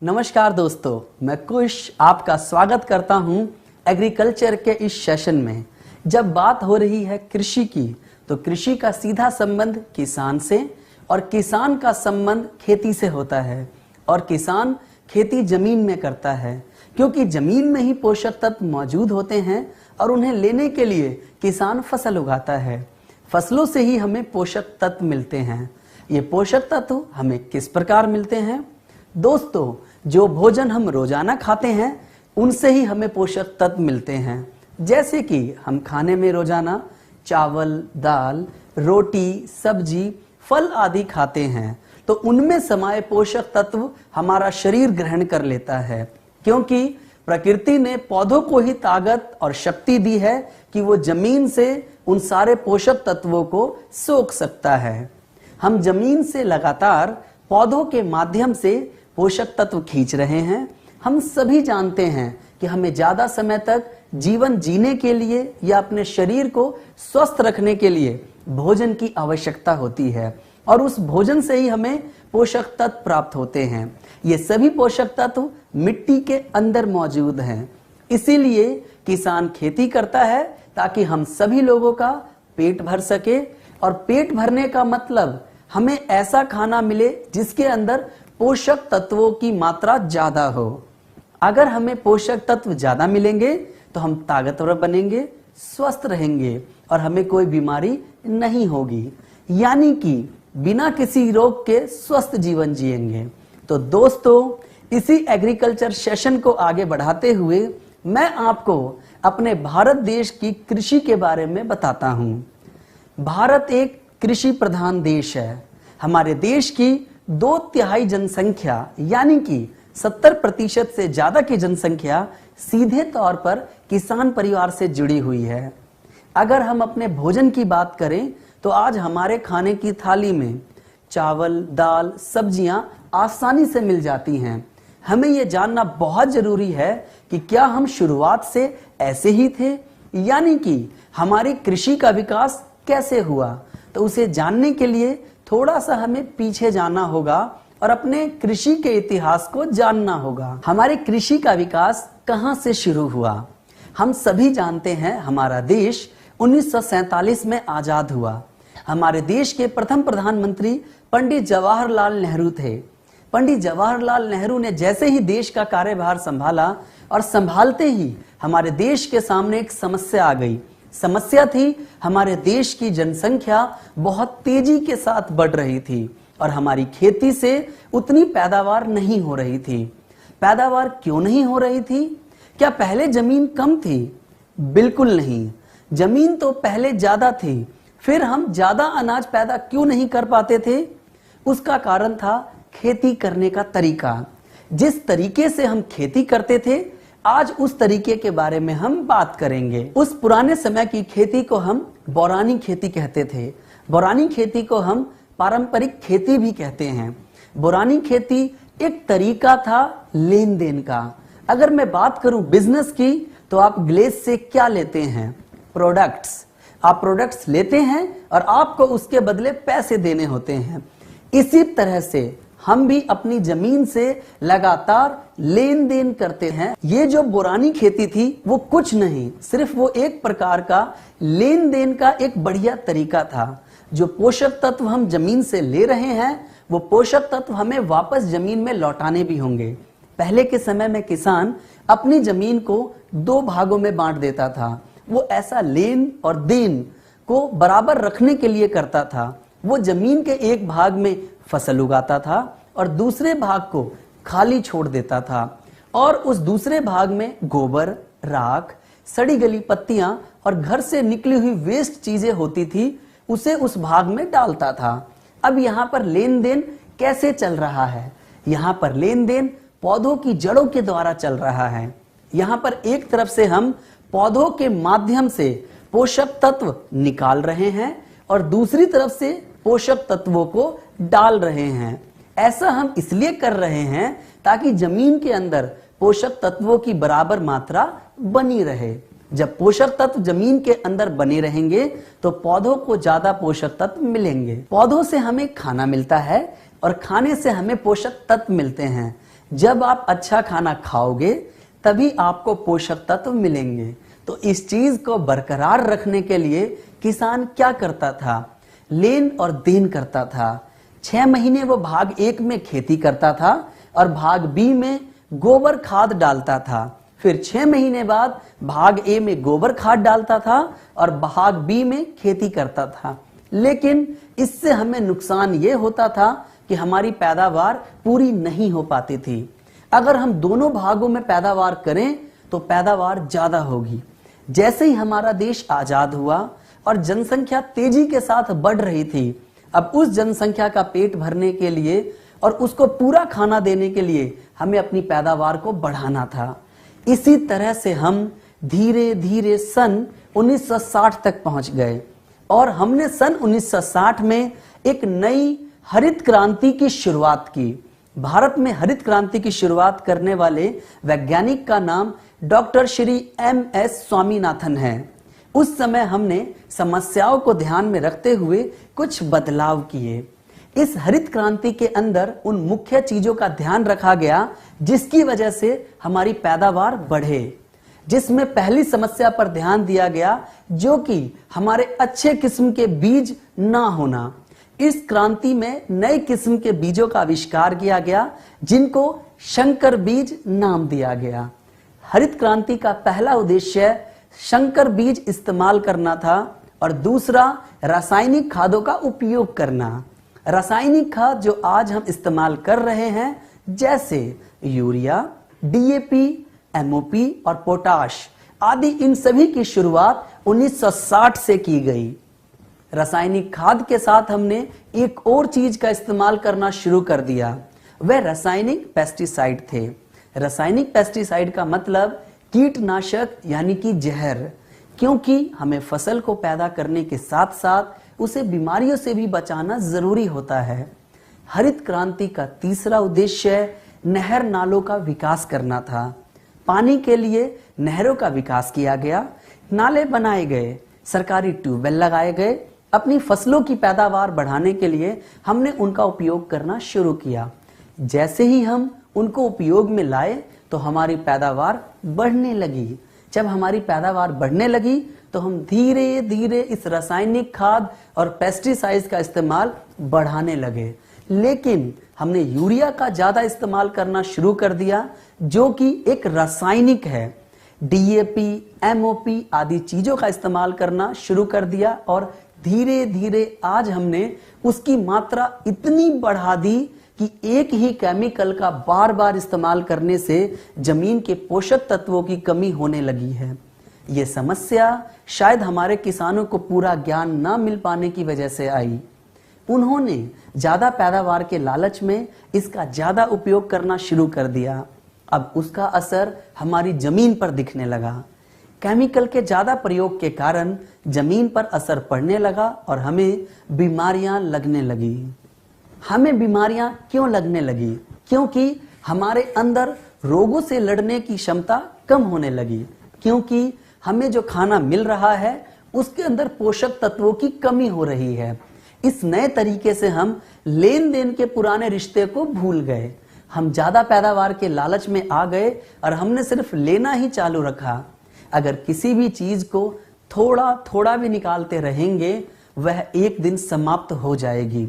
नमस्कार दोस्तों, मैं कुश आपका स्वागत करता हूं एग्रीकल्चर के इस सेशन में। जब बात हो रही है कृषि की, तो कृषि का सीधा संबंध किसान से और किसान का संबंध खेती से होता है। और किसान खेती जमीन में करता है, क्योंकि जमीन में ही पोषक तत्व मौजूद होते हैं और उन्हें लेने के लिए किसान फसल उगाता है। फसलों से ही हमें पोषक तत्व मिलते हैं। ये पोषक तत्व हमें किस प्रकार मिलते हैं? दोस्तों, जो भोजन हम रोजाना खाते हैं उनसे ही हमें पोषक तत्व मिलते हैं। जैसे कि हम खाने में रोजाना चावल, दाल, रोटी, सब्जी, फल आदि खाते हैं, तो उनमें समाये पोषक तत्व हमारा शरीर ग्रहण कर लेता है, क्योंकि प्रकृति ने पौधों को ही ताकत और शक्ति दी है कि वो जमीन से उन सारे पोषक तत्वों को सोख सकता है। हम जमीन से लगातार पौधों के माध्यम से पोषक तत्व खींच रहे हैं। हम सभी जानते हैं कि हमें ज्यादा समय तक जीवन जीने के लिए या अपने शरीर को स्वस्थ रखने के लिए भोजन की आवश्यकता होती है, और उस भोजन से ही हमें पोषक तत्व प्राप्त होते हैं। ये सभी पोषक तत्व मिट्टी के अंदर मौजूद हैं। इसीलिए किसान खेती करता है ताकि हम सभी लोगों का पेट भर सके, और पेट भरने का मतलब हमें ऐसा खाना मिले जिसके अंदर पोषक तत्वों की मात्रा ज्यादा हो। अगर हमें पोषक तत्व ज्यादा मिलेंगे तो हम ताकतवर बनेंगे, स्वस्थ रहेंगे और हमें कोई बीमारी नहीं होगी, यानी कि बिना किसी रोग के स्वस्थ जीवन जिएंगे। तो दोस्तों, इसी एग्रीकल्चर सेशन को आगे बढ़ाते हुए मैं आपको अपने भारत देश की कृषि के बारे में बताता हूं। भारत एक कृषि प्रधान देश है। हमारे देश की 2/3 जनसंख्या यानी कि 70% से ज्यादा की जनसंख्या सीधे तौर पर किसान परिवार से जुड़ी हुई है। अगर हम अपने भोजन की बात करें तो आज हमारे खाने की थाली में चावल, दाल, सब्जियां आसानी से मिल जाती हैं। हमें यह जानना बहुत जरूरी है कि क्या हम शुरुआत से ऐसे ही थे, यानी कि हमारी कृषि का विकास कैसे हुआ। तो उसे जानने के लिए थोड़ा सा हमें पीछे जाना होगा और अपने कृषि के इतिहास को जानना होगा। हमारे कृषि का विकास कहां से शुरू हुआ? हम सभी जानते हैं, हमारा देश 1947 में आजाद हुआ। हमारे देश के प्रथम प्रधानमंत्री पंडित जवाहरलाल नेहरू थे। पंडित जवाहरलाल नेहरू ने जैसे ही देश का कार्यभार संभाला, और संभालते ही हमारे देश के सामने एक समस्या आ गई। समस्या थी, हमारे देश की जनसंख्या बहुत तेजी के साथ बढ़ रही थी और हमारी खेती से उतनी पैदावार नहीं हो रही थी। पैदावार क्यों नहीं हो रही थी? क्या पहले जमीन कम थी? बिल्कुल नहीं, जमीन तो पहले ज्यादा थी। फिर हम ज्यादा अनाज पैदा क्यों नहीं कर पाते थे? उसका कारण था खेती करने का तरीका। जिस तरीके से हम खेती करते थे, आज उस तरीके के बारे में हम बात करेंगे। उस पुराने समय की खेती को हम बौरानी खेती कहते थे। बौरानी खेती को हम पारंपरिक खेती भी कहते हैं। बौरानी खेती एक तरीका था लेन देन का। अगर मैं बात करूं बिजनेस की, तो आप ग्लेस से क्या लेते हैं? प्रोडक्ट्स। आप प्रोडक्ट्स लेते हैं और आपको उसके बदले पैसे देने होते हैं। इसी तरह से हम भी अपनी जमीन से लगातार लेन देन करते हैं। ये जो बौरानी खेती थी वो कुछ नहीं, सिर्फ वो एक प्रकार का लेन देन का एक बढ़िया तरीका था। जो पोषक तत्व हम जमीन से ले रहे हैं, वो पोषक तत्व हमें वापस जमीन में लौटाने भी होंगे। पहले के समय में किसान अपनी जमीन को 2 भागों में बांट देता था। वो ऐसा लेन और देन को बराबर रखने के लिए करता था। वो जमीन के एक भाग में फसल उगाता था और दूसरे भाग को खाली छोड़ देता था, और उस दूसरे भाग में गोबर, राख, सड़ी गली पत्तियां और घर से निकली हुई वेस्ट चीजें होती थी, उसे उस भाग में डालता था। अब यहाँ पर लेन देन कैसे चल रहा है? यहाँ पर लेन देन पौधों की जड़ों के द्वारा चल रहा है। यहाँ पर एक तरफ से हम पौधों के माध्यम से पोषक तत्व निकाल रहे हैं और दूसरी तरफ से पोषक तत्वों को डाल रहे हैं। ऐसा हम इसलिए कर रहे हैं ताकि जमीन के अंदर पोषक तत्वों की बराबर मात्रा बनी रहे। जब पोषक तत्व जमीन के अंदर बने रहेंगे तो पौधों को ज्यादा पोषक तत्व मिलेंगे। पौधों से हमें खाना मिलता है और खाने से हमें पोषक तत्व मिलते हैं। जब आप अच्छा खाना खाओगे तभी आपको पोषक तत्व मिलेंगे। तो इस चीज को बरकरार रखने के लिए किसान क्या करता था? लेन और देन करता था। 6 महीने वो भाग 1 में खेती करता था और भाग बी में गोबर खाद डालता था। फिर 6 महीने बाद भाग ए में गोबर खाद डालता था और भाग बी में खेती करता था। लेकिन इससे हमें नुकसान ये होता था कि हमारी पैदावार पूरी नहीं हो पाती थी। अगर हम दोनों भागों में पैदावार करें तो पैदावार ज्यादा होगी। जैसे ही हमारा देश आजाद हुआ और जनसंख्या तेजी के साथ बढ़ रही थी, अब उस जनसंख्या का पेट भरने के लिए और उसको पूरा खाना देने के लिए हमें अपनी पैदावार को बढ़ाना था। इसी तरह से हम धीरे धीरे सन 1960 तक पहुंच गए और हमने सन 1960 में एक नई हरित क्रांति की शुरुआत की। भारत में हरित क्रांति की शुरुआत करने वाले वैज्ञानिक का नाम डॉक्टर श्री MS स्वामीनाथन है। उस समय हमने समस्याओं को ध्यान में रखते हुए कुछ बदलाव किए। इस हरित क्रांति के अंदर उन मुख्य चीजों का ध्यान रखा गया जिसकी वजह से हमारी पैदावार बढ़े, जिसमें पहली समस्या पर ध्यान दिया गया जो कि हमारे अच्छे किस्म के बीज ना होना। इस क्रांति में नए किस्म के बीजों का आविष्कार किया गया जिनको संकर बीज नाम दिया गया। हरित क्रांति का पहला उद्देश्य संकर बीज इस्तेमाल करना था और दूसरा रासायनिक खादों का उपयोग करना। रासायनिक खाद जो आज हम इस्तेमाल कर रहे हैं जैसे यूरिया, DAP, MOP और पोटाश आदि, इन सभी की शुरुआत 1960 से की गई। रासायनिक खाद के साथ हमने एक और चीज का इस्तेमाल करना शुरू कर दिया, वह रासायनिक पेस्टिसाइड थे। रासायनिक पेस्टिसाइड का मतलब कीटनाशक यानी कि जहर, क्योंकि हमें फसल को पैदा करने के साथ साथ उसे बीमारियों से भी बचाना जरूरी होता है। हरित क्रांति का तीसरा उद्देश्य नहर नालों का विकास करना था। पानी के लिए नहरों का विकास किया गया, नाले बनाए गए, सरकारी ट्यूबवेल लगाए गए। अपनी फसलों की पैदावार बढ़ाने के लिए हमने उनका उपयोग करना शुरू किया। जैसे ही हम उनको उपयोग में लाए तो हमारी पैदावार बढ़ने लगी। जब हमारी पैदावार बढ़ने लगी तो हम धीरे धीरे इस रासायनिक खाद और पेस्टिसाइड्स का इस्तेमाल बढ़ाने लगे। लेकिन हमने यूरिया का ज्यादा इस्तेमाल करना शुरू कर दिया जो कि एक रासायनिक है। DAP, MOP आदि चीजों का इस्तेमाल करना शुरू कर दिया और धीरे धीरे आज हमने उसकी मात्रा इतनी बढ़ा दी कि एक ही केमिकल का बार बार इस्तेमाल करने से जमीन के पोषक तत्वों की कमी होने लगी है। ये समस्या शायद हमारे किसानों को पूरा ज्ञान न मिल पाने की वजह से आई। उन्होंने ज्यादा पैदावार के लालच में इसका ज्यादा उपयोग करना शुरू कर दिया। अब उसका असर हमारी जमीन पर दिखने लगा। केमिकल के ज्यादा प्रयोग के कारण जमीन पर असर पड़ने लगा और हमें बीमारियां लगने लगी। हमें बीमारियां क्यों लगने लगी? क्योंकि हमारे अंदर रोगों से लड़ने की क्षमता कम होने लगी, क्योंकि हमें जो खाना मिल रहा है उसके अंदर पोषक तत्वों की कमी हो रही है। इस नए तरीके से हम लेन देन के पुराने रिश्ते को भूल गए। हम ज्यादा पैदावार के लालच में आ गए और हमने सिर्फ लेना ही चालू रखा। अगर किसी भी चीज को थोड़ा थोड़ा भी निकालते रहेंगे वह एक दिन समाप्त हो जाएगी।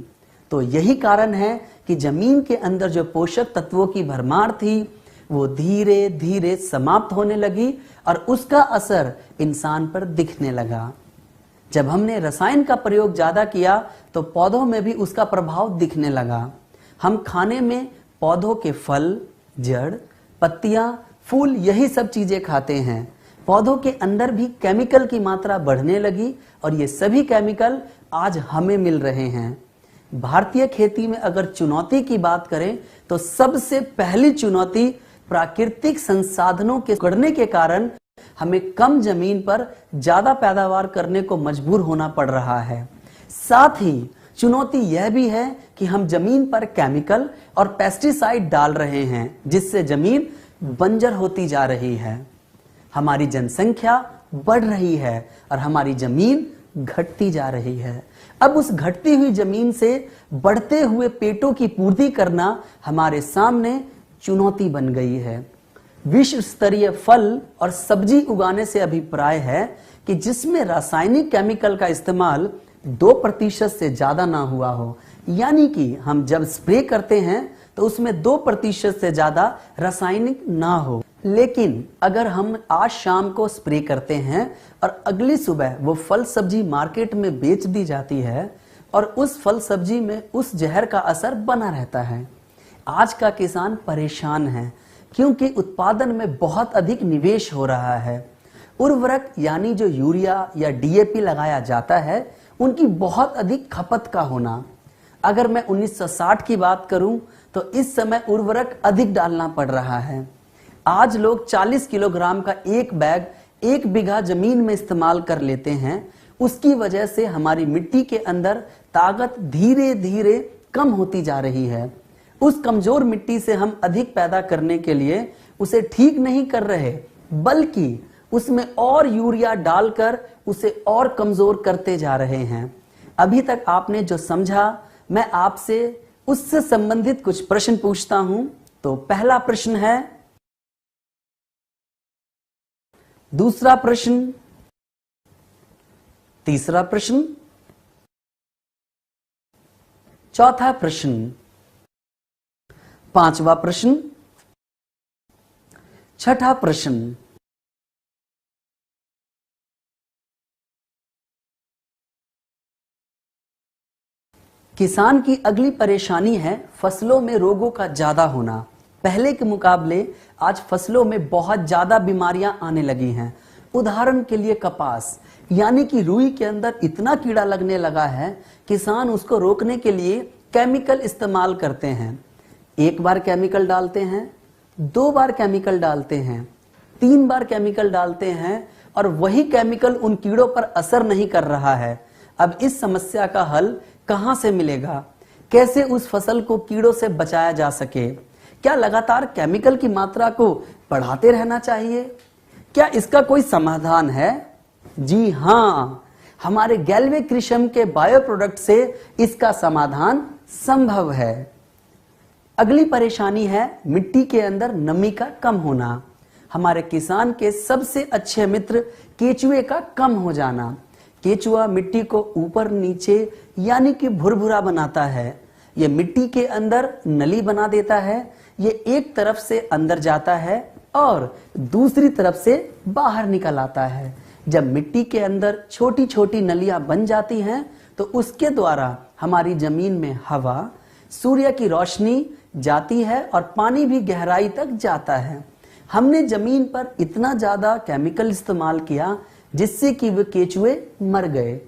तो यही कारण है कि जमीन के अंदर जो पोषक तत्वों की भरमार थी वो धीरे धीरे समाप्त होने लगी और उसका असर इंसान पर दिखने लगा। जब हमने रसायन का प्रयोग ज्यादा किया तो पौधों में भी उसका प्रभाव दिखने लगा। हम खाने में पौधों के फल, जड़, पत्तियां, फूल यही सब चीजें खाते हैं। पौधों के अंदर भी केमिकल की मात्रा बढ़ने लगी और ये सभी केमिकल आज हमें मिल रहे हैं। भारतीय खेती में अगर चुनौती की बात करें तो सबसे पहली चुनौती प्राकृतिक संसाधनों के बढ़ने के कारण हमें कम जमीन पर ज्यादा पैदावार करने को मजबूर होना पड़ रहा है। साथ ही चुनौती यह भी है कि हम जमीन पर केमिकल और पेस्टिसाइड डाल रहे हैं जिससे जमीन बंजर होती जा रही है। हमारी जनसंख्या बढ़ रही है और हमारी जमीन घटती जा रही है। अब उस घटती हुई जमीन से बढ़ते हुए पेटों की पूर्ति करना हमारे सामने चुनौती बन गई है। विश्व स्तरीय फल और सब्जी उगाने से अभिप्राय है कि जिसमें रासायनिक केमिकल का इस्तेमाल 2% से ज्यादा ना हुआ हो, यानी कि हम जब स्प्रे करते हैं तो उसमें 2% से ज्यादा रासायनिक ना हो। लेकिन अगर हम आज शाम को स्प्रे करते हैं और अगली सुबह वो फल सब्जी मार्केट में बेच दी जाती है और उस फल सब्जी में उस जहर का असर बना रहता है। आज का किसान परेशान है क्योंकि उत्पादन में बहुत अधिक निवेश हो रहा है। उर्वरक यानी जो यूरिया या डीएपी लगाया जाता है उनकी बहुत अधिक खपत का होना। अगर मैं 1960 की बात करूं तो इस समय उर्वरक अधिक डालना पड़ रहा है। आज लोग 40 किलोग्राम का एक बैग 1 बीघा जमीन में इस्तेमाल कर लेते हैं। उसकी वजह से हमारी मिट्टी के अंदर ताकत धीरे धीरे कम होती जा रही है। उस कमजोर मिट्टी से हम अधिक पैदा करने के लिए उसे ठीक नहीं कर रहे, बल्कि उसमें और यूरिया डालकर उसे और कमजोर करते जा रहे हैं। अभी तक आपने जो समझा, मैं आपसे उससे संबंधित कुछ प्रश्न पूछता हूं। तो पहला प्रश्न है, दूसरा प्रश्न, तीसरा प्रश्न, चौथा प्रश्न, पांचवा प्रश्न, छठा प्रश्न। किसान की अगली परेशानी है फसलों में रोगों का ज्यादा होना। पहले के मुकाबले आज फसलों में बहुत ज्यादा बीमारियां आने लगी हैं। उदाहरण के लिए कपास यानी कि रुई के अंदर इतना कीड़ा लगने लगा है, किसान उसको रोकने के लिए केमिकल इस्तेमाल करते हैं। 1 बार केमिकल डालते हैं, 2 बार केमिकल डालते हैं, 3 बार केमिकल डालते हैं और वही केमिकल उन कीड़ों पर असर नहीं कर रहा है। अब इस समस्या का हल कहां से मिलेगा? कैसे उस फसल को कीड़ों से बचाया जा सके? क्या लगातार केमिकल की मात्रा को बढ़ाते रहना चाहिए? क्या इसका कोई समाधान है? जी हां, हमारे गैल्वे कृषम के बायो प्रोडक्ट से इसका समाधान संभव है। अगली परेशानी है मिट्टी के अंदर नमी का कम होना। हमारे किसान के सबसे अच्छे मित्र केचुए का कम हो जाना। केचुआ मिट्टी को ऊपर नीचे यानी कि भुरभुरा बनाता है। ये मिट्टी के अंदर नली बना देता है। ये एक तरफ से अंदर जाता है और दूसरी तरफ से बाहर निकल आता है। जब मिट्टी के अंदर छोटी छोटी नलियां बन जाती हैं तो उसके द्वारा हमारी जमीन में हवा, सूर्य की रोशनी जाती है और पानी भी गहराई तक जाता है। हमने जमीन पर इतना ज्यादा केमिकल इस्तेमाल किया जिससे कि वे केचुए मर गए।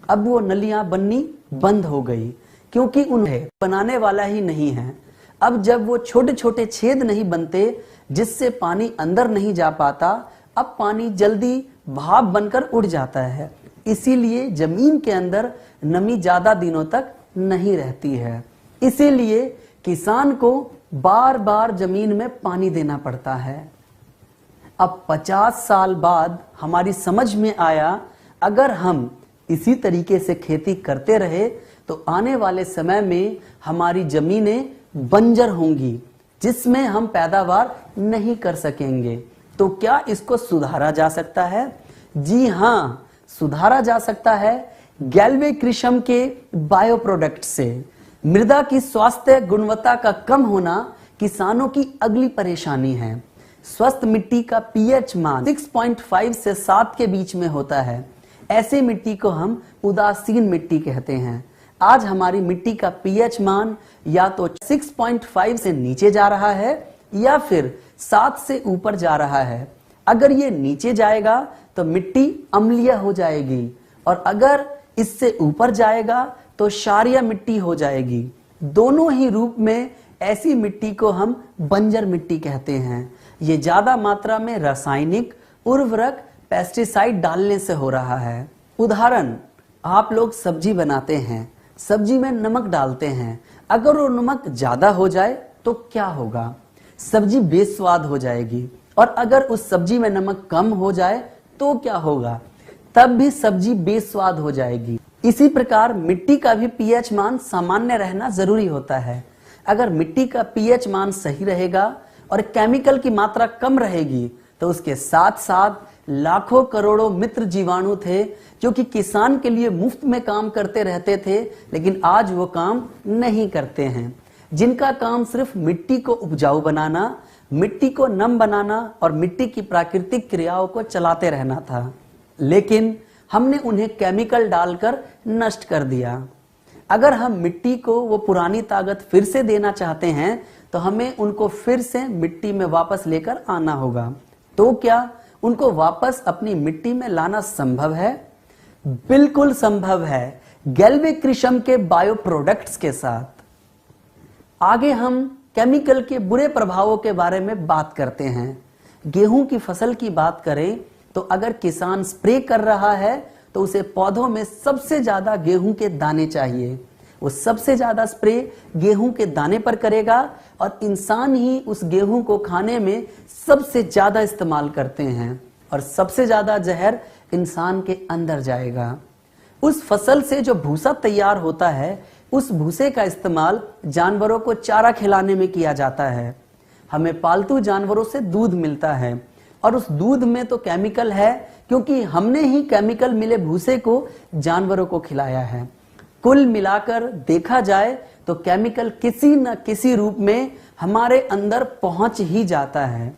अब वो नलियां बननी बंद हो गई क्योंकि उन्हें बनाने वाला ही नहीं है। अब जब वो छोटे छोटे छेद नहीं बनते जिससे पानी अंदर नहीं जा पाता, अब पानी जल्दी भाप बनकर उड़ जाता है। इसीलिए जमीन के अंदर नमी ज्यादा दिनों तक नहीं रहती है। इसीलिए किसान को बार बार जमीन में पानी देना पड़ता है। अब 50 साल बाद हमारी समझ में आया, अगर हम इसी तरीके से खेती करते रहे तो आने वाले समय में हमारी जमीनें बंजर होंगी जिसमें हम पैदावार नहीं कर सकेंगे। तो क्या इसको सुधारा जा सकता है? जी हां, सुधारा जा सकता है गैल्वे कृषम के बायो प्रोडक्ट से। मृदा की स्वास्थ्य गुणवत्ता का कम होना किसानों की अगली परेशानी है। स्वस्थ मिट्टी का पीएच मान 6.5 से 7 के बीच में होता है। ऐसी मिट्टी को हम उदासीन मिट्टी कहते हैं। आज हमारी मिट्टी का पीएच मान या तो 6.5 से नीचे जा रहा है या फिर 7 से ऊपर जा रहा है। अगर ये नीचे जाएगा तो मिट्टी अम्लीय हो जाएगी और अगर इससे ऊपर जाएगा तो क्षारीय मिट्टी हो जाएगी। दोनों ही रूप में ऐसी मिट्टी को हम बंजर मिट्टी कहते हैं। ये ज्यादा मात्रा में रासायनिक उर्वरक, पेस्टिसाइड डालने से हो रहा है। उदाहरण, आप लोग सब्जी बनाते हैं, सब्जी में नमक डालते हैं। अगर वो नमक ज्यादा हो जाए तो क्या होगा? सब्जी बेस्वाद हो जाएगी। और अगर उस सब्जी में नमक कम हो जाए तो क्या होगा? तब भी सब्जी बेस्वाद हो जाएगी। इसी प्रकार मिट्टी का भी पीएच मान सामान्य रहना जरूरी होता है। अगर मिट्टी का पीएच मान सही रहेगा और केमिकल की मात्रा कम रहेगी तो उसके साथ साथ लाखों करोड़ों मित्र जीवाणु थे जो कि किसान के लिए मुफ्त में काम करते रहते थे, लेकिन आज वो काम नहीं करते हैं, जिनका काम सिर्फ मिट्टी को उपजाऊ बनाना, मिट्टी को नम बनाना और मिट्टी की प्राकृतिक क्रियाओं को चलाते रहना था। लेकिन हमने उन्हें केमिकल डालकर नष्ट कर दिया। अगर हम मिट्टी को वो पुरानी ताकत फिर से देना चाहते हैं तो हमें उनको फिर से मिट्टी में वापस लेकर आना होगा। तो क्या उनको वापस अपनी मिट्टी में लाना संभव है? बिल्कुल संभव है, गैल्वे कृषम के बायो प्रोडक्ट्स के साथ। आगे हम केमिकल के बुरे प्रभावों के बारे में बात करते हैं। गेहूं की फसल की बात करें तो अगर किसान स्प्रे कर रहा है तो उसे पौधों में सबसे ज्यादा गेहूं के दाने चाहिए। वो सबसे ज्यादा स्प्रे गेहूं के दाने पर करेगा और इंसान ही उस गेहूं को खाने में सबसे ज्यादा इस्तेमाल करते हैं और सबसे ज्यादा जहर इंसान के अंदर जाएगा। उस फसल से जो भूसा तैयार होता है, उस भूसे का इस्तेमाल जानवरों को चारा खिलाने में किया जाता है। हमें पालतू जानवरों से दूध मिलता है और उस दूध में तो केमिकल है क्योंकि हमने ही केमिकल मिले भूसे को जानवरों को खिलाया है। कुल मिलाकर देखा जाए तो केमिकल किसी न किसी रूप में हमारे अंदर पहुंच ही जाता है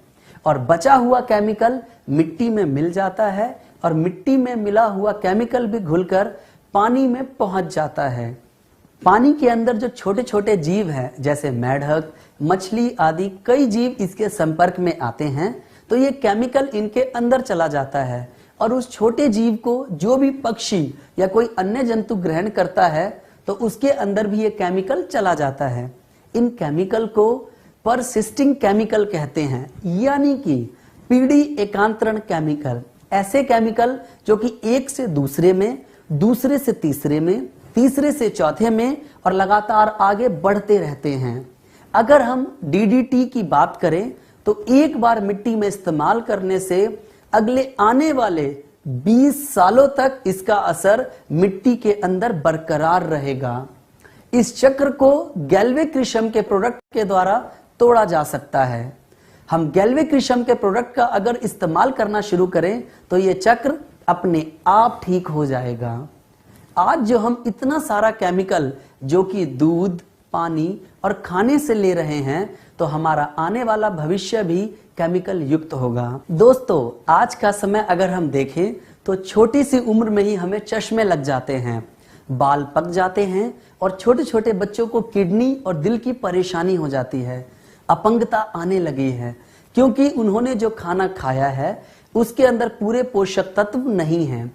और बचा हुआ केमिकल मिट्टी में मिल जाता है और मिट्टी में मिला हुआ केमिकल भी घुलकर पानी में पहुंच जाता है। पानी के अंदर जो छोटे छोटे जीव हैं जैसे मेढक, मछली आदि कई जीव इसके संपर्क में आते हैं तो ये केमिकल इनके अंदर चला जाता है और उस छोटे जीव को जो भी पक्षी या कोई अन्य जंतु ग्रहण करता है तो उसके अंदर भी ये केमिकल चला जाता है। इन केमिकल को परसिस्टिंग केमिकल कहते हैं, यानी कि पीढ़ी एकांतरण केमिकल। ऐसे केमिकल जो कि एक से दूसरे में, दूसरे से तीसरे में, तीसरे से चौथे में और लगातार आगे बढ़ते रहते हैं। अगर हम डीडीटी की बात करें तो एक बार मिट्टी में इस्तेमाल करने से अगले आने वाले 20 सालों तक इसका असर मिट्टी के अंदर बरकरार रहेगा। इस चक्र को गैल्वे कृषम के प्रोडक्ट के द्वारा तोड़ा जा सकता है। हम गैल्वे कृषम के प्रोडक्ट का अगर इस्तेमाल करना शुरू करें तो ये चक्र अपने आप ठीक हो जाएगा। आज जो हम इतना सारा केमिकल जो कि दूध, पानी और खाने से ले रहे हैं तो हमारा आने वाला भविष्य भी केमिकल युक्त होगा। दोस्तों, आज का समय अगर हम देखें तो छोटी सी उम्र में ही हमें चश्मे लग जाते हैं, बाल पक जाते हैं और छोटे छोटे बच्चों को किडनी और दिल की परेशानी हो जाती है, अपंगता आने लगी है क्योंकि उन्होंने जो खाना खाया है उसके अंदर पूरे पोषक तत्व नहीं हैं।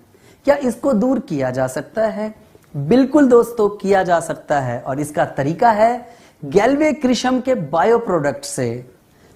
क्या इसको दूर किया जा सकता है? बिल्कुल दोस्तों, किया जा सकता है और इसका तरीका है गैल्वे कृषम के बायो प्रोडक्ट से।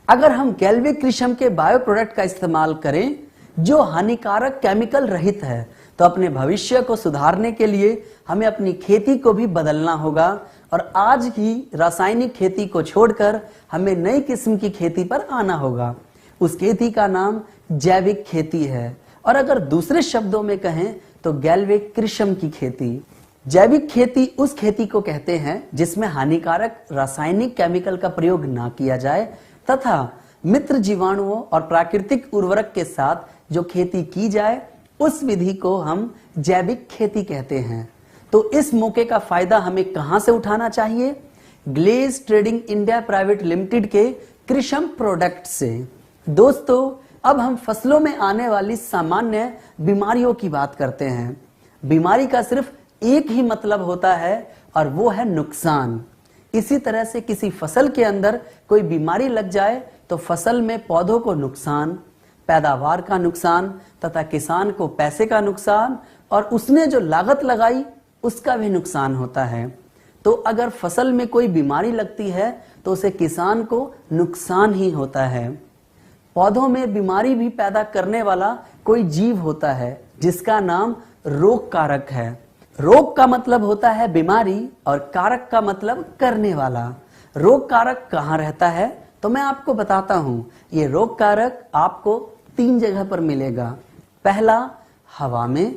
अगर हम गैल्वे कृषम के बायो प्रोडक्ट का इस्तेमाल करें जो हानिकारक केमिकल रहित है तो अपने भविष्य को सुधारने के लिए हमें अपनी खेती को भी बदलना होगा और आज की रासायनिक खेती को छोड़कर हमें नई किस्म की खेती पर आना होगा। उस खेती का नाम जैविक खेती है और अगर दूसरे शब्दों में कहें तो गैल्वे कृषम की खेती। जैविक खेती उस खेती को कहते हैं जिसमें हानिकारक रासायनिक केमिकल का प्रयोग ना किया जाए तथा मित्र जीवाणुओं और प्राकृतिक उर्वरक के साथ जो खेती की जाए उस विधि को हम जैविक खेती कहते हैं। तो इस मौके का फायदा हमें कहां से उठाना चाहिए? Glaze trading India private limited के कृषम प्रोडक्ट से। दोस्तों, अब हम फसलों में आने वाली सामान्य बीमारियों की बात करते हैं। बीमारी का सिर्फ एक ही मतलब होता है और वो है नुकसान। इसी तरह से किसी फसल के अंदर कोई बीमारी लग जाए तो फसल में पौधों को नुकसान, पैदावार का नुकसान तथा किसान को पैसे का नुकसान और उसने जो लागत लगाई उसका भी नुकसान होता है। तो अगर फसल में कोई बीमारी लगती है तो उसे किसान को नुकसान ही होता है। पौधों में बीमारी भी पैदा करने वाला कोई जीव होता है जिसका नाम रोग कारक है। रोग का मतलब होता है बीमारी और कारक का मतलब करने वाला। रोग कारक कहाँ रहता है तो मैं आपको बताता हूं। ये रोग कारक आपको 3 जगह पर मिलेगा। पहला हवा में,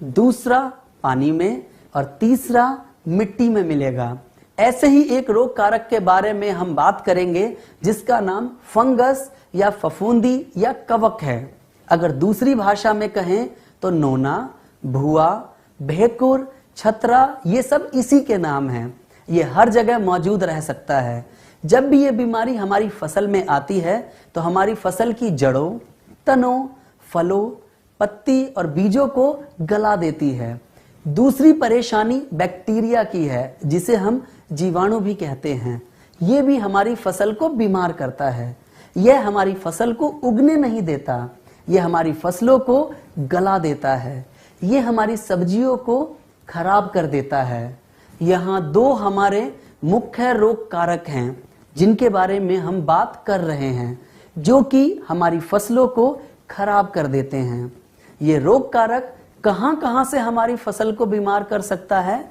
दूसरा पानी में और तीसरा मिट्टी में मिलेगा। ऐसे ही एक रोग कारक के बारे में हम बात करेंगे जिसका नाम फंगस या फफूंदी या कवक है। अगर दूसरी भाषा में कहें तो नोना, भुआ, भेकुर, छतरा, ये सब इसी के नाम हैं। ये हर जगह मौजूद रह सकता है। जब भी ये बीमारी हमारी फसल में आती है तो हमारी फसल की जड़ों, तनों, फलों, पत्ती और बीजों को गला देती है। दूसरी परेशानी बैक्टीरिया की है जिसे हम जीवाणु भी कहते हैं। ये भी हमारी फसल को बीमार करता है। यह हमारी फसल को उगने नहीं देता, यह हमारी फसलों को गला देता है, यह हमारी सब्जियों को खराब कर देता है। यहाँ दो हमारे मुख्य रोग कारक हैं जिनके बारे में हम बात कर रहे हैं, जो कि हमारी फसलों को खराब कर देते हैं। ये रोग कारक कहां से हमारी फसल को बीमार कर सकता है?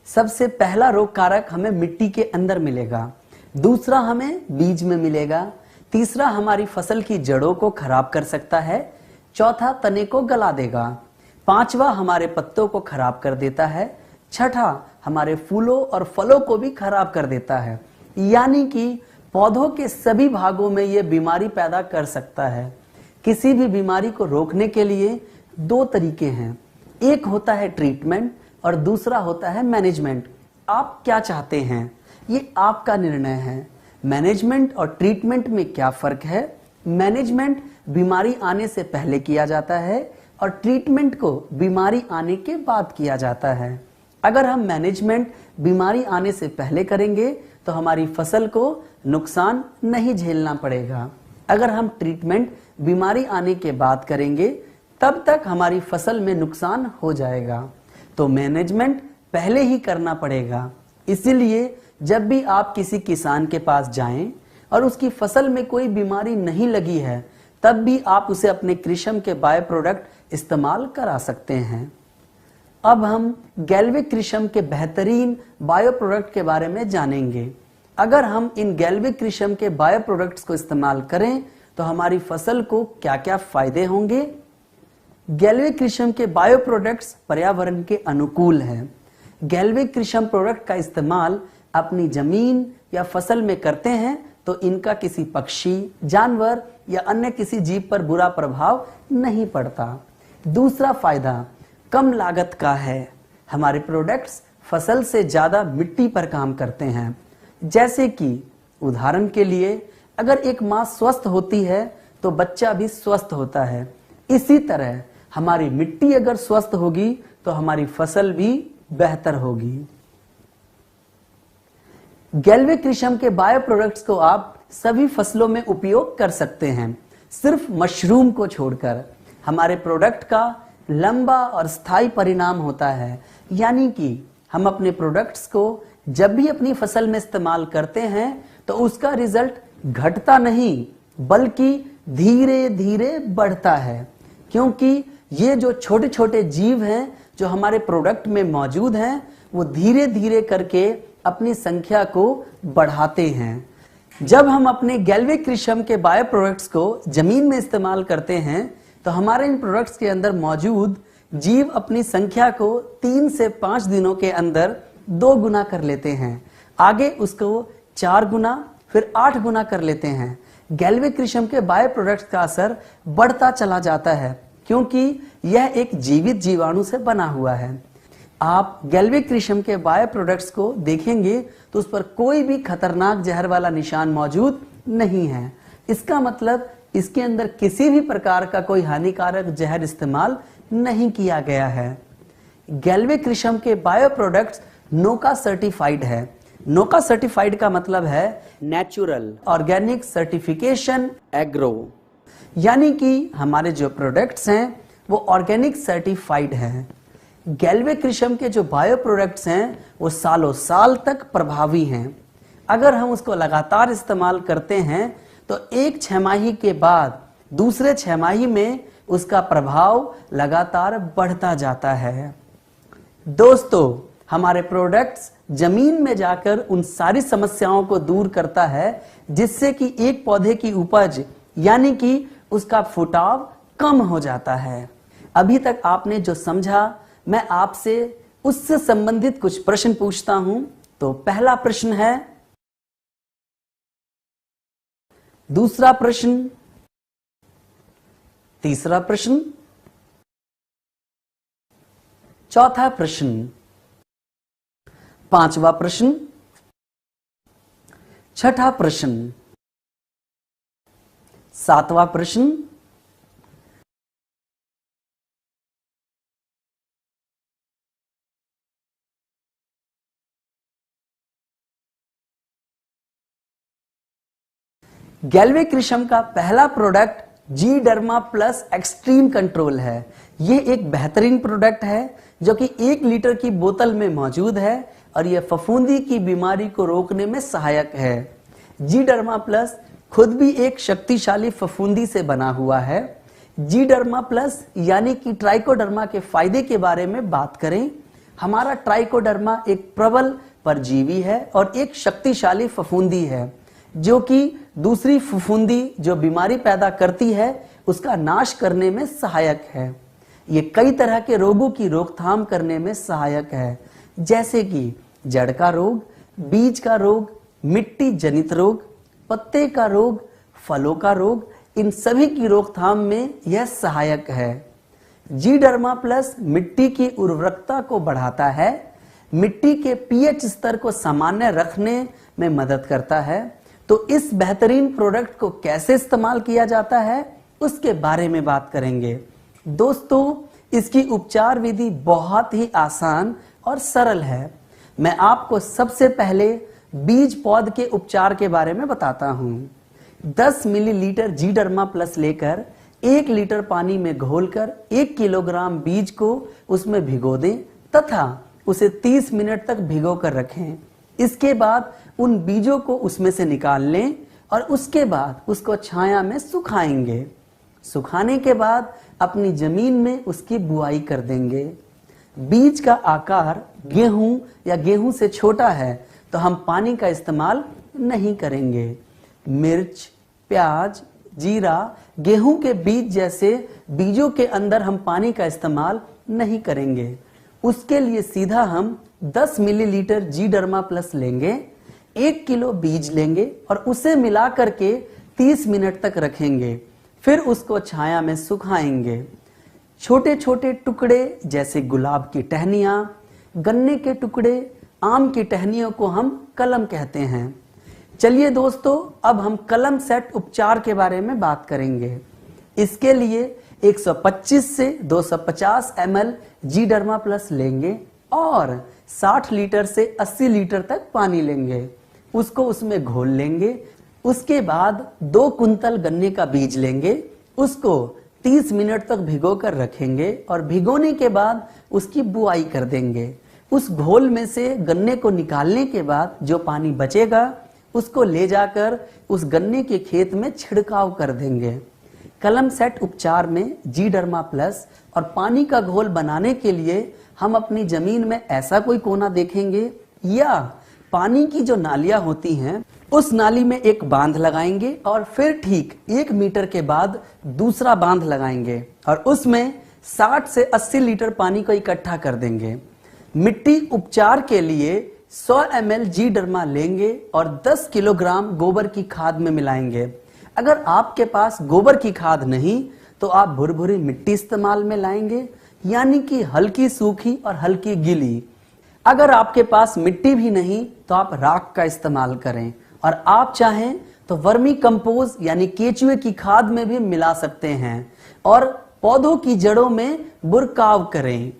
सबसे पहला रोग कारक हमें मिट्टी के अंदर मिलेगा, दूसरा हमें बीज में मिलेगा, तीसरा हमारी फसल की जड़ों को खराब कर सकता है, चौथा तने को गला देगा, पांचवा हमारे पत्तों को खराब कर देता है, छठा हमारे फूलों और फलों को भी खराब कर देता है। यानी कि पौधों के सभी भागों में यह बीमारी पैदा कर सकता है। किसी भी बीमारी को रोकने के लिए दो तरीके हैं, एक होता है ट्रीटमेंट और दूसरा होता है मैनेजमेंट। आप क्या चाहते हैं, ये आपका निर्णय है। मैनेजमेंट और ट्रीटमेंट में क्या फर्क है? मैनेजमेंट बीमारी आने से पहले किया जाता है और ट्रीटमेंट को बीमारी आने के बाद किया जाता है। अगर हम मैनेजमेंट बीमारी आने से पहले करेंगे तो हमारी फसल को नुकसान नहीं झेलना पड़ेगा। अगर हम ट्रीटमेंट बीमारी आने के बाद करेंगे तब तक हमारी फसल में नुकसान हो जाएगा। तो मैनेजमेंट पहले ही करना पड़ेगा। इसीलिए जब भी आप किसी किसान के पास जाएं और उसकी फसल में कोई बीमारी नहीं लगी है तब भी आप उसे अपने कृषम के बायो प्रोडक्ट इस्तेमाल करा सकते हैं। अब हम गैल्विक कृषम के बेहतरीन बायो प्रोडक्ट के बारे में जानेंगे। अगर हम इन गैल्विक कृषम के बायो प्रोडक्ट्स को इस्तेमाल करें तो हमारी फसल को क्या क्या फायदे होंगे? गैल्विक कृषम के बायो प्रोडक्ट्स पर्यावरण के अनुकूल हैं। गैल्विक कृषम प्रोडक्ट का इस्तेमाल अपनी जमीन या फसल में करते हैं तो इनका किसी पक्षी, जानवर या अन्य किसी जीव पर बुरा प्रभाव नहीं पड़ता। दूसरा फायदा कम लागत का है। हमारे प्रोडक्ट्स फसल से ज्यादा मिट्टी पर काम करते हैं। जैसे कि उदाहरण के लिए अगर एक माँ स्वस्थ होती है तो बच्चा भी स्वस्थ होता है। इसी तरह हमारी मिट्टी अगर स्वस्थ होगी तो हमारी फसल भी बेहतर होगी। गैल्विक कृषम के बायो प्रोडक्ट्स को आप सभी फसलों में उपयोग कर सकते हैं, सिर्फ मशरूम को छोड़कर। हमारे प्रोडक्ट का लंबा और स्थायी परिणाम होता है। यानी कि हम अपने प्रोडक्ट्स को जब भी अपनी फसल में इस्तेमाल करते हैं तो उसका रिजल्ट घटता नहीं बल्कि धीरे धीरे बढ़ता है, क्योंकि ये जो छोटे छोटे जीव हैं जो हमारे प्रोडक्ट में मौजूद हैं वो धीरे धीरे करके अपनी संख्या को बढ़ाते हैं। जब हम अपने गैल्विक कृषम के बायो प्रोडक्ट्स को जमीन में इस्तेमाल करते हैं तो हमारे इन प्रोडक्ट्स के अंदर मौजूद जीव अपनी संख्या को 3 से 5 दिनों के अंदर 2 गुना कर लेते हैं। आगे उसको 4 गुना फिर 8 गुना कर लेते हैं। गैल्विक कृषम के बायो प्रोडक्ट्स का असर बढ़ता चला जाता है क्योंकि यह एक जीवित जीवाणु से बना हुआ है। आप गैल्विक कृषम के बायो प्रोडक्ट्स को देखेंगे तो उस पर कोई भी खतरनाक जहर वाला निशान मौजूद नहीं है। इसका मतलब इसके अंदर किसी भी प्रकार का कोई हानिकारक जहर इस्तेमाल नहीं किया गया है। गैल्विक कृषम के बायो प्रोडक्ट्स नोका सर्टिफाइड है। नोका सर्टिफाइड का मतलब है नेचुरल ऑर्गेनिक सर्टिफिकेशन एग्रो, यानी कि हमारे जो प्रोडक्ट्स हैं वो ऑर्गेनिक सर्टिफाइड है। गैल्विक कृषम के जो बायो प्रोडक्ट्स हैं वो सालों साल तक प्रभावी हैं। अगर हम उसको लगातार इस्तेमाल करते हैं तो एक छमाही के बाद दूसरे छमाही में उसका प्रभाव लगातार बढ़ता जाता है। दोस्तों, हमारे प्रोडक्ट्स जमीन में जाकर उन सारी समस्याओं को दूर करता है जिससे कि एक पौधे की उपज यानी कि उसका फुटाव कम हो जाता है। अभी तक आपने जो समझा, मैं आपसे उससे संबंधित कुछ प्रश्न पूछता हूं, तो पहला प्रश्न है, दूसरा प्रश्न, तीसरा प्रश्न, चौथा प्रश्न, पांचवा प्रश्न, छठा प्रश्न, सातवां प्रश्न, गैल्वे कृषम का पहला प्रोडक्ट जी डर्मा प्लस एक्सट्रीम कंट्रोल है। यह एक बेहतरीन प्रोडक्ट है जो कि 1 लीटर की बोतल में मौजूद है और यह फफूंदी की बीमारी को रोकने में सहायक है। जी डर्मा प्लस खुद भी एक शक्तिशाली फफूंदी से बना हुआ है। जी डर्मा प्लस यानी कि ट्राइकोडर्मा के फायदे के बारे में बात करें, हमारा ट्राइकोडर्मा एक प्रबल परजीवी है और एक शक्तिशाली फफूंदी है जो कि दूसरी फफूंदी जो बीमारी पैदा करती है उसका नाश करने में सहायक है। ये कई तरह के रोगों की रोकथाम करने में सहायक है, जैसे कि जड़ का रोग, बीज का रोग, मिट्टी जनित रोग, पत्ते का रोग, फलों का रोग, इन सभी की रोकथाम में यह सहायक है। जी डर्मा प्लस मिट्टी की उर्वरकता को बढ़ाता है, मिट्टी के पीएच स्तर को सामान्य रखने में मदद करता है। तो इस बेहतरीन प्रोडक्ट को कैसे इस्तेमाल किया जाता है उसके बारे में बात करेंगे। दोस्तों, इसकी उपचार विधि बहुत ही आसान और सरल है। मैं आपको सबसे पहले बीज पौध के उपचार के बारे में बताता हूं। 10 मिलीलीटर जी डर्मा प्लस लेकर 1 लीटर पानी में घोलकर 1 किलोग्राम बीज को उसमें भिगो दें तथा उसे 30 मिनट तक भिगो कर रखें। इसके बाद उन बीजों को उसमें से निकाल लें और उसके बाद उसको छाया में सुखाएंगे। सुखाने के बाद अपनी जमीन में उसकी बुआई कर देंगे। बीज का आकार गेहूं या गेहूं से छोटा है तो हम पानी का इस्तेमाल नहीं करेंगे। मिर्च, प्याज, जीरा, गेहूं के बीज जैसे बीजों के अंदर हम पानी का इस्तेमाल नहीं करेंगे। उसके लिए सीधा हम 10 मिलीलीटर जी डर्मा प्लस लेंगे, 1 किलो बीज लेंगे और उसे मिला करके 30 मिनट तक रखेंगे। फिर उसको छाया में सुखाएंगे। छोटे छोटे टुकड़े जैसे गुलाब की टहनियां, गन्ने के टुकड़े, आम की टहनियों को हम कलम कहते हैं। चलिए दोस्तों, अब हम कलम सेट उपचार के बारे में बात करेंगे। इसके लिए 125 से 250 ml जी डर्मा प्लस लेंगे और 60 लीटर से 80 लीटर तक पानी लेंगे। उसको उसमें घोल लेंगे। उसके बाद 2 कुंतल गन्ने का बीज लेंगे, उसको 30 मिनट तक भिगो कर रखेंगे और भिगोने के बाद उसकी बुआई कर देंगे। उस घोल में से गन्ने को निकालने के बाद जो पानी बचेगा उसको ले जाकर उस गन्ने के खेत में छिड़काव कर देंगे। कलम सेट उपचार में जी डर्मा प्लस और पानी का घोल बनाने के लिए हम अपनी जमीन में ऐसा कोई कोना देखेंगे या पानी की जो नालियां होती हैं उस नाली में एक बांध लगाएंगे और फिर ठीक 1 मीटर के बाद दूसरा बांध लगाएंगे और उसमें 60 से 80 लीटर पानी को इकट्ठा कर देंगे। मिट्टी उपचार के लिए 100 ml जी डर्मा लेंगे और 10 किलोग्राम गोबर की खाद में मिलाएंगे। अगर आपके पास गोबर की खाद नहीं तो आप भुरभुरी मिट्टी इस्तेमाल में लाएंगे, यानी कि हल्की सूखी और हल्की गीली। अगर आपके पास मिट्टी भी नहीं तो आप राख का इस्तेमाल करें और आप चाहें तो वर्मी कंपोज यानी केचुए की खाद में भी मिला सकते हैं और पौधों की जड़ों में बुरकाव करें।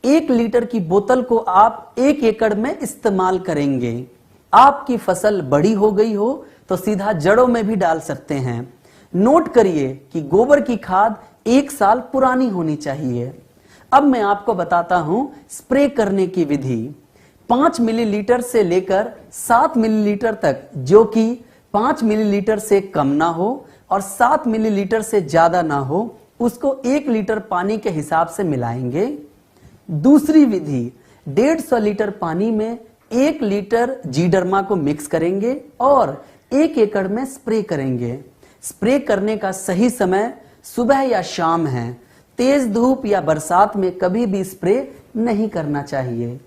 1 लीटर की बोतल को आप 1 एकड़ में इस्तेमाल करेंगे। आपकी फसल बड़ी हो गई हो तो सीधा जड़ों में भी डाल सकते हैं। नोट करिए कि गोबर की खाद 1 साल पुरानी होनी चाहिए। अब मैं आपको बताता हूं स्प्रे करने की विधि। 5 मिलीलीटर से लेकर 7 मिलीलीटर तक, जो कि 5 मिलीलीटर से कम ना हो और 7 मिलीलीटर से ज्यादा ना हो, उसको 1 लीटर पानी के हिसाब से मिलाएंगे। दूसरी विधि, 150 लीटर पानी में 1 लीटर जी डर्मा को मिक्स करेंगे और 1 एकड़ में स्प्रे करेंगे। स्प्रे करने का सही समय सुबह या शाम है। तेज धूप या बरसात में कभी भी स्प्रे नहीं करना चाहिए।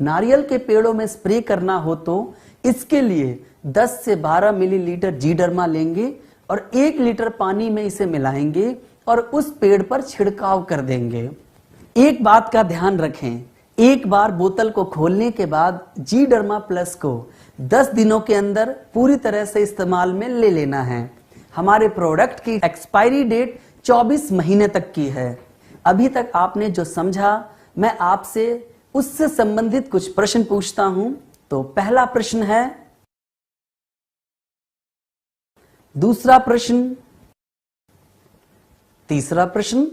नारियल के पेड़ों में स्प्रे करना हो तो इसके लिए 10 से 12 मिलीलीटर जीडर्मा लेंगे और 1 लीटर पानी में इसे मिलाएंगे और उस पेड़ पर छिड़काव कर देंगे। एक बात का ध्यान रखें, एक बार बोतल को खोलने के बाद जीडर्मा प्लस को 10 दिनों के अंदर पूरी तरह से इस्तेमाल में ले लेना है। हमारे प्रोडक्ट की एक्सपायरी डेट 24 महीने तक की है। अभी तक आपने जो समझा, मैं आपसे उससे संबंधित कुछ प्रश्न पूछता हूं। तो पहला प्रश्न है, दूसरा प्रश्न, तीसरा प्रश्न,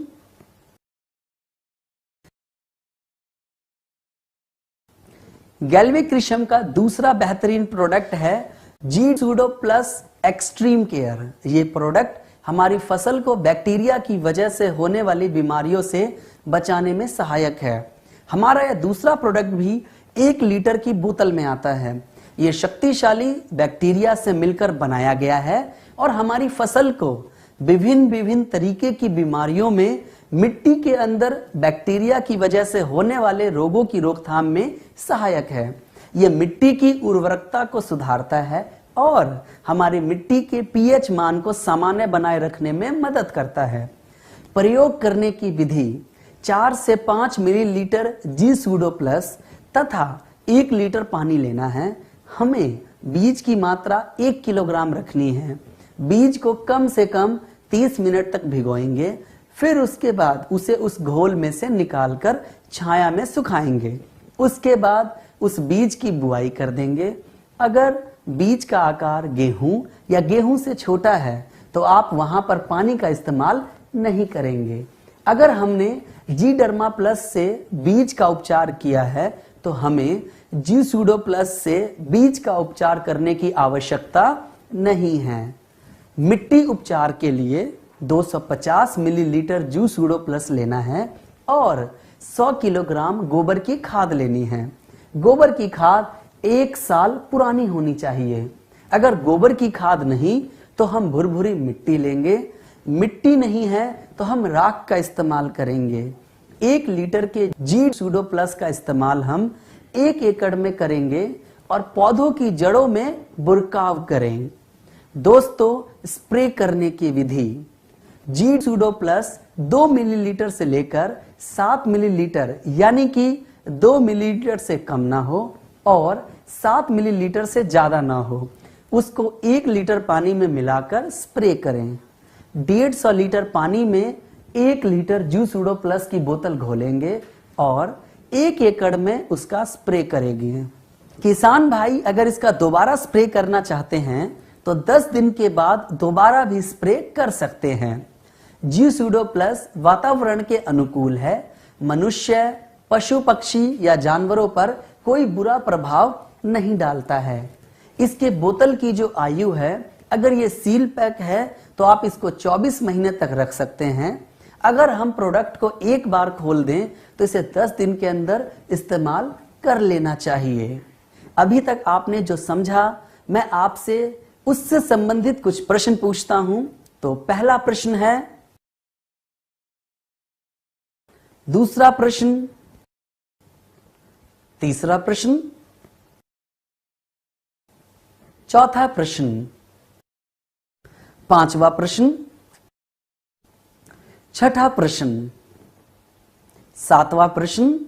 गैल्वेक्रिशम का दूसरा बेहतरीन प्रोडक्ट है जी सूडो प्लस एक्सट्रीम केयर। ये प्रोडक्ट हमारी फसल को बैक्टीरिया की वजह से होने वाली बीमारियों से बचाने में सहायक है। हमारा यह दूसरा प्रोडक्ट भी 1 लीटर की बोतल में आता है। ये शक्तिशाली बैक्टीरिया से मिलकर बनाया गया है और हमारी फसल को विभिन्न तरीके की बीमारियों में, मिट्टी के अंदर बैक्टीरिया की वजह से होने वाले रोगों की रोकथाम में सहायक है। यह मिट्टी की उर्वरकता को सुधारता है और हमारी मिट्टी के पीएच मान को सामान्य बनाए रखने में मदद करता है। प्रयोग करने की विधि, 4 से 5 मिलीलीटर जी सूडो प्लस तथा 1 लीटर पानी लेना है। हमें बीज की मात्रा 1 किलोग्राम रखनी है। बीज को कम से कम 30 मिनट तक भिगोएंगे, फिर उसके बाद उसे उस घोल में से निकालकर छाया में सुखाएंगे। उसके बाद उस बीज की बुआई कर देंगे। अगर बीज का आकार गेहूं या गेहूं से छोटा है तो आप वहां पर पानी का इस्तेमाल नहीं करेंगे। अगर हमने जीडर्मा प्लस से बीज का उपचार किया है तो हमें जी सूडो प्लस से बीज का उपचार करने की आवश्यकता नहीं है। मिट्टी उपचार के लिए 250 मिलीलीटर जी सूडो प्लस लेना है और 100 किलोग्राम गोबर की खाद लेनी है। गोबर की खाद 1 साल पुरानी होनी चाहिए। अगर गोबर की खाद नहीं तो हम भुरभुरी मिट्टी लेंगे। मिट्टी नहीं है तो हम राख का इस्तेमाल करेंगे। 1 लीटर के जी सूडो प्लस का इस्तेमाल हम 1 एकड़ में करेंगे और पौधों की जड़ों में बुरकाव करें। दोस्तों, स्प्रे करने की विधि, जी सूडो प्लस 2 मिलीलीटर से लेकर 7 मिलीलीटर यानी कि 2 मिलीलीटर से कम ना हो और 7 मिलीलीटर से ज्यादा ना हो, उसको 1 लीटर पानी में मिलाकर स्प्रे करें। 150 लीटर पानी में 1 लीटर जी सूडो प्लस की बोतल घोलेंगे और 1 एकड़ में उसका स्प्रे करेंगे। किसान भाई अगर इसका दोबारा स्प्रे करना चाहते हैं तो 10 दिन के बाद दोबारा भी स्प्रे कर सकते हैं। जी सूडो प्लस वातावरण के अनुकूल है। मनुष्य, पशु पक्षी या जानवरों पर कोई बुरा प्रभाव नहीं डालता है। इसके बोतल की जो आयु है, अगर ये सील पैक है तो आप इसको 24 महीने तक रख सकते हैं। अगर हम प्रोडक्ट को एक बार खोल दें तो इसे 10 दिन के अंदर इस्तेमाल कर लेना चाहिए। अभी तक आपने जो समझा, मैं आपसे उससे संबंधित कुछ प्रश्न पूछता हूं। तो पहला प्रश्न है, दूसरा प्रश्न, तीसरा प्रश्न, चौथा प्रश्न, पांचवा प्रश्न, छठा प्रश्न, सातवां प्रश्न,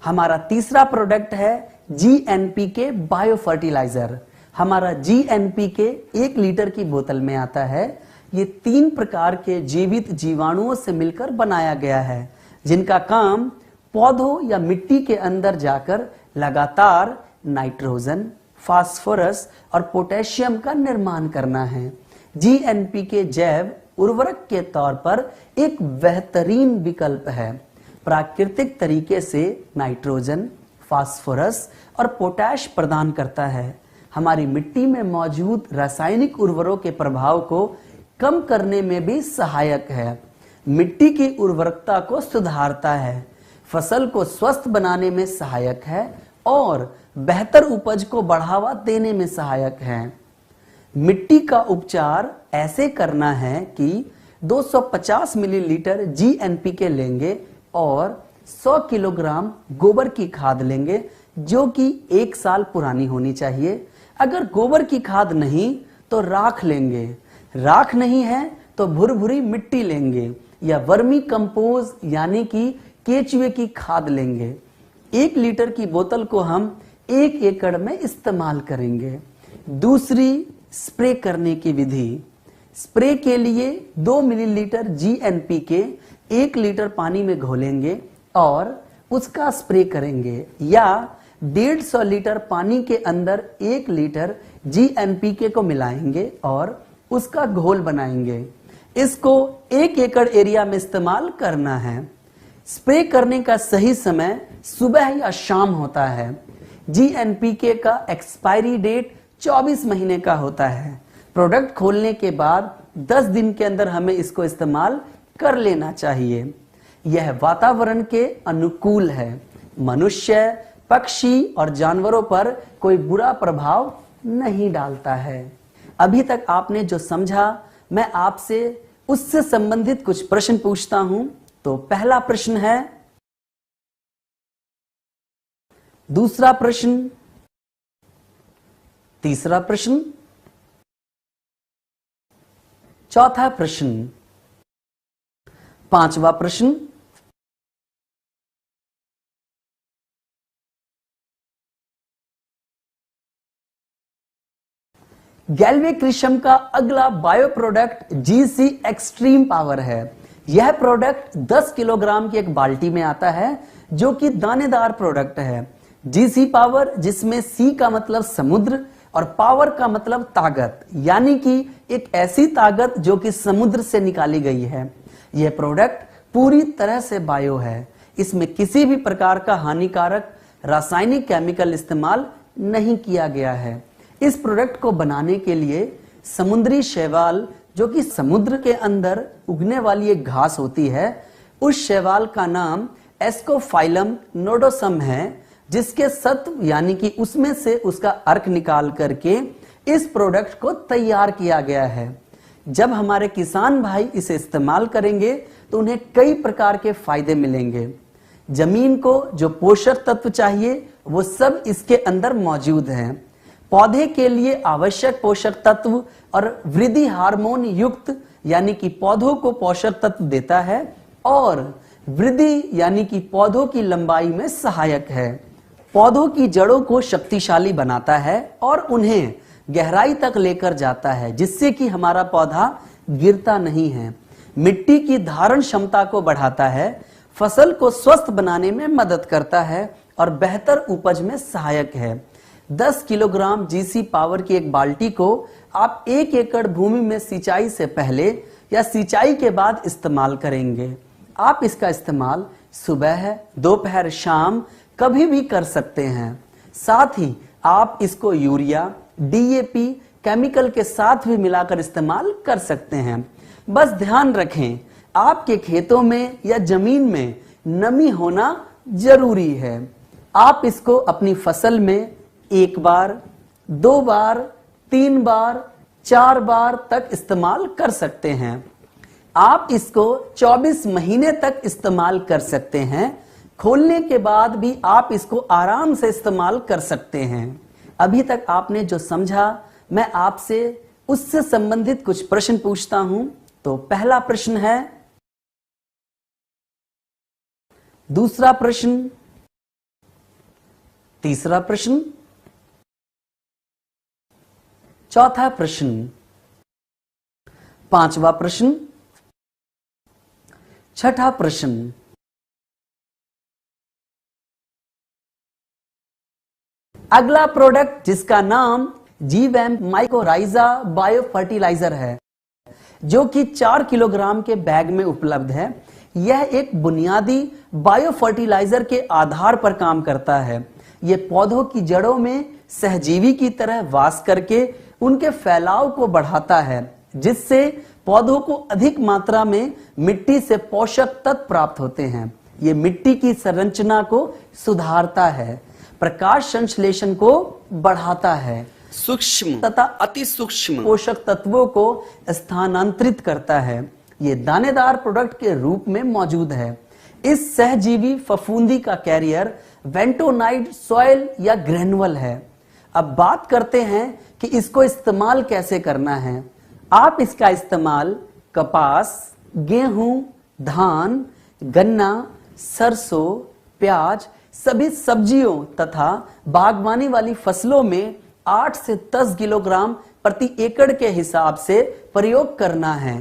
हमारा तीसरा प्रोडक्ट है जीएनपीके बायो फर्टिलाइजर। हमारा जीएनपीके 1 लीटर की बोतल में आता है। ये 3 प्रकार के जीवित जीवाणुओं से मिलकर बनाया गया है, जिनका काम पौधों या मिट्टी के अंदर जाकर लगातार नाइट्रोजन, फास्फोरस और पोटेशियम का निर्माण करना है। जीएनपीके जैव उर्वरक के तौर पर एक बेहतरीन विकल्प है। प्राकृतिक तरीके से नाइट्रोजन, फास्फोरस और पोटैश प्रदान करता है। हमारी मिट्टी में मौजूद रासायनिक उर्वरकों के प्रभाव को कम करने में भी सहायक है। मिट्टी की उर्वरकता को सुधारता है, फसल को स्वस्थ बनाने में सहायक है और बेहतर उपज को बढ़ावा देने में सहायक है। मिट्टी का उपचार ऐसे करना है कि 250 मिलीलीटर GNPK लेंगे और 100 किलोग्राम गोबर की खाद लेंगे जो कि 1 साल पुरानी होनी चाहिए। अगर गोबर की खाद नहीं तो राख लेंगे, राख नहीं है तो भुरभुरी मिट्टी लेंगे या वर्मी कंपोज यानी कि केचुए की खाद लेंगे। 1 लीटर की बोतल को हम 1 एकड़ में इस्तेमाल करेंगे। दूसरी, स्प्रे करने की विधि। स्प्रे के लिए 2 मिलीलीटर GNPK 1 लीटर पानी में घोलेंगे और उसका स्प्रे करेंगे या 150 लीटर पानी के अंदर 1 लीटर GNPK को मिलाएंगे और उसका घोल बनाएंगे। इसको 1 एकड़ एरिया में इस्तेमाल करना है। स्प्रे करने का सही समय सुबह या शाम होता है। GNPK का एक्सपायरी डेट 24 महीने का होता है। प्रोडक्ट खोलने के बाद 10 दिन के अंदर हमें इसको इस्तेमाल कर लेना चाहिए। यह वातावरण के अनुकूल है। मनुष्य, पक्षी और जानवरों पर कोई बुरा प्रभाव नहीं डालता है। अभी तक आपने जो समझा, मैं आपसे उससे संबंधित कुछ प्रश्न पूछता हूं। तो पहला प्रश्न है, दूसरा प्रश्न, तीसरा प्रश्न, चौथा प्रश्न, पांचवा प्रश्न, गैल्वेक्रिशम का अगला bio product GC extreme power है। यह प्रोडक्ट 10 किलोग्राम की एक बाल्टी में आता है जो कि दानेदार प्रोडक्ट है। GC पावर, जिसमें C का मतलब समुद्र और पावर का मतलब ताकत, यानी कि एक ऐसी ताकत जो कि समुद्र से निकाली गई है। यह प्रोडक्ट पूरी तरह से बायो है। इसमें किसी भी प्रकार का हानिकारक रासायनिक केमिकल इस्तेमाल नहीं किया गया है। इस प्रोडक्ट को बनाने के लिए समुद्री शैवाल, जो कि समुद्र के अंदर उगने वाली एक घास होती है, उस शैवाल का नाम एस्कोफाइलम नोडोसम है, जिसके सत्व यानी कि उसमें से उसका अर्क निकाल करके इस प्रोडक्ट को तैयार किया गया है। जब हमारे किसान भाई इसे इस्तेमाल करेंगे तो उन्हें कई प्रकार के फायदे मिलेंगे। जमीन को जो पोषक तत्व चाहिए वो सब इसके अंदर मौजूद हैं। पौधे के लिए आवश्यक पोषक तत्व और वृद्धि हार्मोन युक्त यानी कि पौधों को पोषक तत्व देता है और वृद्धि यानी कि पौधों की लंबाई में सहायक है। पौधों की जड़ों को शक्तिशाली बनाता है और उन्हें गहराई तक लेकर जाता है, जिससे कि हमारा पौधा गिरता नहीं है। मिट्टी की धारण क्षमता को बढ़ाता है, फसल को स्वस्थ बनाने में मदद करता है और बेहतर उपज में सहायक है। 10 किलोग्राम GC पावर की एक बाल्टी को आप 1 एकड़ भूमि में सिंचाई से पहले या सिंचाई के बाद इस्तेमाल करेंगे। आप इसका इस्तेमाल सुबह, दोपहर, शाम कभी भी कर सकते हैं। साथ ही आप इसको यूरिया, DAP केमिकल के साथ भी मिलाकर इस्तेमाल कर सकते हैं। बस ध्यान रखें, आपके खेतों में या जमीन में नमी होना जरूरी है। आप इसको अपनी फसल में 1 बार, 2 बार, 3 बार, 4 बार तक इस्तेमाल कर सकते हैं। आप इसको 24 महीने तक इस्तेमाल कर सकते हैं। खोलने के बाद भी आप इसको आराम से इस्तेमाल कर सकते हैं। अभी तक आपने जो समझा, मैं आपसे उससे संबंधित कुछ प्रश्न पूछता हूं। तो पहला प्रश्न है, दूसरा प्रश्न, तीसरा प्रश्न, चौथा प्रश्न, पांचवा प्रश्न, छठा प्रश्न। अगला प्रोडक्ट जिसका नाम जीवैम माइकोराइजा बायो फर्टिलाइजर है, जो कि 4 किलोग्राम के बैग में उपलब्ध है। यह एक बुनियादी बायो फर्टिलाइजर के आधार पर काम करता है। यह पौधों की जड़ों में सहजीवी की तरह वास करके उनके फैलाव को बढ़ाता है, जिससे पौधों को अधिक मात्रा में मिट्टी से पोषक तत्व प्राप्त होते हैं। ये मिट्टी की संरचना को सुधारता है, प्रकाश संश्लेषण को बढ़ाता है, सूक्ष्म तथा अति सूक्ष्म पोषक तत्वों को स्थानांतरित करता है। ये दानेदार प्रोडक्ट के रूप में मौजूद है। इस सहजीवी फफूंदी का कैरियर वेंटोनाइड सॉइल या ग्रेनुअल है। अब बात करते हैं कि इसको इस्तेमाल कैसे करना है। आप इसका इस्तेमाल कपास, गेहूं, धान, गन्ना, सरसों, प्याज, सभी सब्जियों तथा बागवानी वाली फसलों में 8 से 10 किलोग्राम प्रति एकड़ के हिसाब से प्रयोग करना है।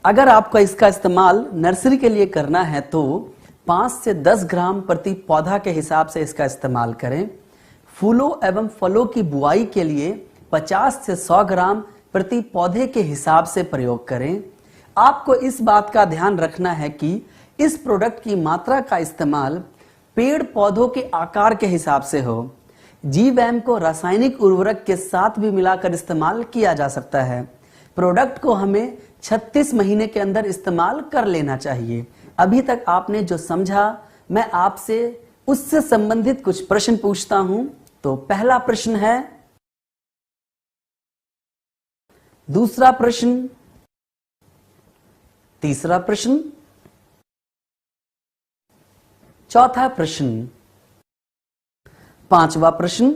अगर आपको इसका इस्तेमाल नर्सरी के लिए करना है तो 5 से 10 ग्राम प्रति पौधा के हिसाब से इसका इस्तेमाल करें। फूलों एवं फलों की बुआई के लिए 50 से 100 ग्राम प्रति पौधे के हिसाब से प्रयोग करें। आपको इस बात का ध्यान रखना है कि इस प्रोडक्ट की मात्रा का इस्तेमाल पेड़ पौधों के आकार के हिसाब से हो। जीवैम को रासायनिक उर्वरक के साथ भी मिलाकर इस्तेमाल किया जा सकता है। प्रोडक्ट को हमें 36 महीने के अंदर इस्तेमाल कर लेना चाहिए। अभी तक आपने जो समझा, मैं आपसे उससे संबंधित कुछ प्रश्न पूछता हूं। तो पहला प्रश्न है, दूसरा प्रश्न, तीसरा प्रश्न, चौथा प्रश्न, पांचवा प्रश्न,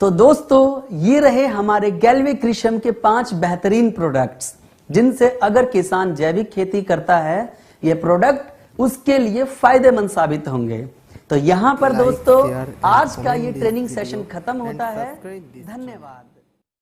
तो दोस्तों ये रहे हमारे गैल्वे कृषियम के 5 बेहतरीन प्रोडक्ट्स, जिनसे अगर किसान जैविक खेती करता है ये प्रोडक्ट उसके लिए फायदेमंद साबित होंगे। तो यहां पर दोस्तों आज का ये ट्रेनिंग सेशन खत्म होता है। धन्यवाद।